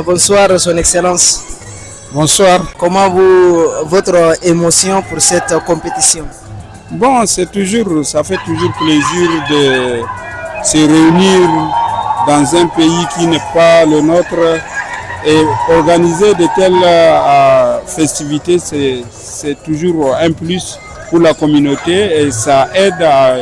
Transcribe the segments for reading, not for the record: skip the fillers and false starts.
Bonsoir, Son Excellence. Bonsoir. Comment votre émotion pour cette compétition? Bon, ça fait toujours plaisir de se réunir dans un pays qui n'est pas le nôtre et organiser de telles festivités, c'est toujours un plus pour la communauté et ça aide à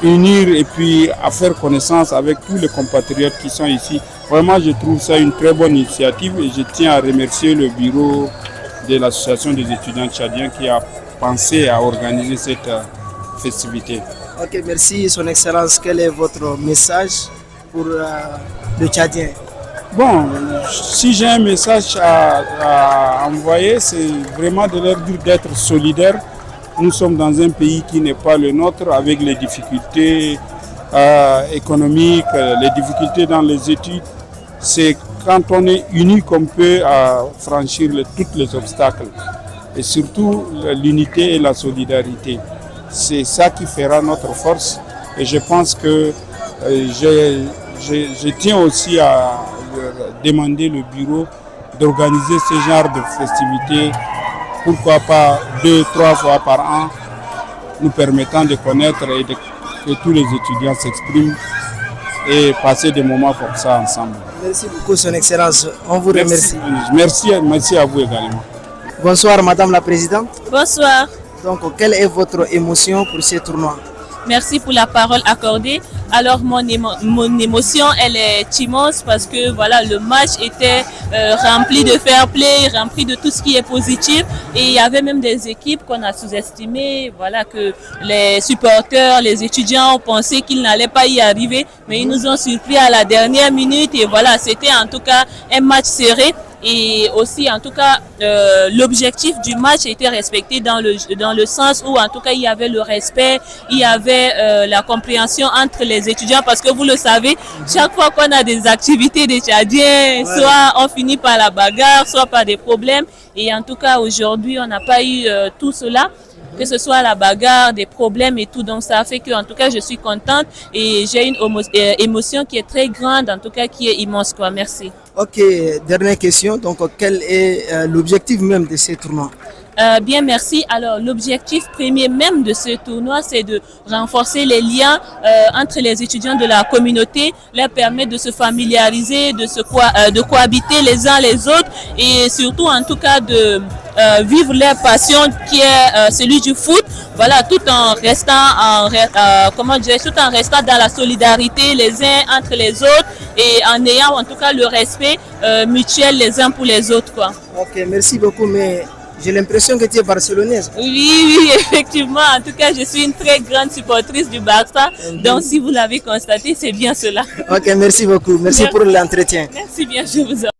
unir et puis à faire connaissance avec tous les compatriotes qui sont ici. Vraiment, je trouve ça une très bonne initiative et je tiens à remercier le bureau de l'association des étudiants tchadiens qui a pensé à organiser cette festivité. Ok, merci Son Excellence. Quel est votre message pour le Tchadien? Bon, si j'ai un message à envoyer, c'est vraiment de leur dire d'être solidaires. Nous sommes dans un pays qui n'est pas le nôtre avec les difficultés économiques, les difficultés dans les études. C'est quand on est unis qu'on peut franchir tous les obstacles. Et surtout l'unité et la solidarité. C'est ça qui fera notre force. Et je pense que je tiens aussi à demander le bureau d'organiser ce genre de festivités, pourquoi pas 2-3 fois par an, nous permettant de connaître et que tous les étudiants s'expriment et passer des moments comme ça ensemble. Merci beaucoup, Son Excellence. On vous remercie. Merci à vous également. Bonsoir, Madame la Présidente. Bonsoir. Donc, quelle est votre émotion pour ce tournoi? Merci pour la parole accordée. Alors, mon émotion, elle est immense parce que voilà, le match était rempli de fair play, rempli de tout ce qui est positif. Et il y avait même des équipes qu'on a sous-estimées. Voilà, que les supporters, les étudiants ont pensé qu'ils n'allaient pas y arriver. Mais ils nous ont surpris à la dernière minute. Et voilà, c'était en tout cas un match serré. Et aussi, en tout cas, l'objectif du match a été respecté dans le sens où, en tout cas, il y avait le respect, il y avait la compréhension entre les étudiants parce que vous le savez, chaque fois qu'on a des activités des Tchadiens, soit on finit par la bagarre, soit par des problèmes. Et en tout cas, aujourd'hui, on n'a pas eu tout cela, que ce soit la bagarre, des problèmes et tout. Donc, ça a fait que, en tout cas, je suis contente et j'ai une émotion qui est très grande, en tout cas, qui est immense, quoi. Merci. Ok, dernière question. Donc, quel est l'objectif même de ce tournoi? Bien, merci. Alors, l'objectif premier même de ce tournoi, c'est de renforcer les liens entre les étudiants de la communauté, leur permettre de se familiariser, de cohabiter les uns les autres et surtout, en tout cas, de vivre leur passion qui est celui du foot. Voilà, tout en restant tout en restant dans la solidarité les uns entre les autres et en ayant en tout cas le respect mutuel les uns pour les autres, quoi. Ok, merci beaucoup, mais j'ai l'impression que tu es barcelonaise. Oui, effectivement. En tout cas, je suis une très grande supportrice du Barça. Donc, si vous l'avez constaté, c'est bien cela. Ok, merci beaucoup. Merci pour l'entretien. Merci bien, je vous en prie.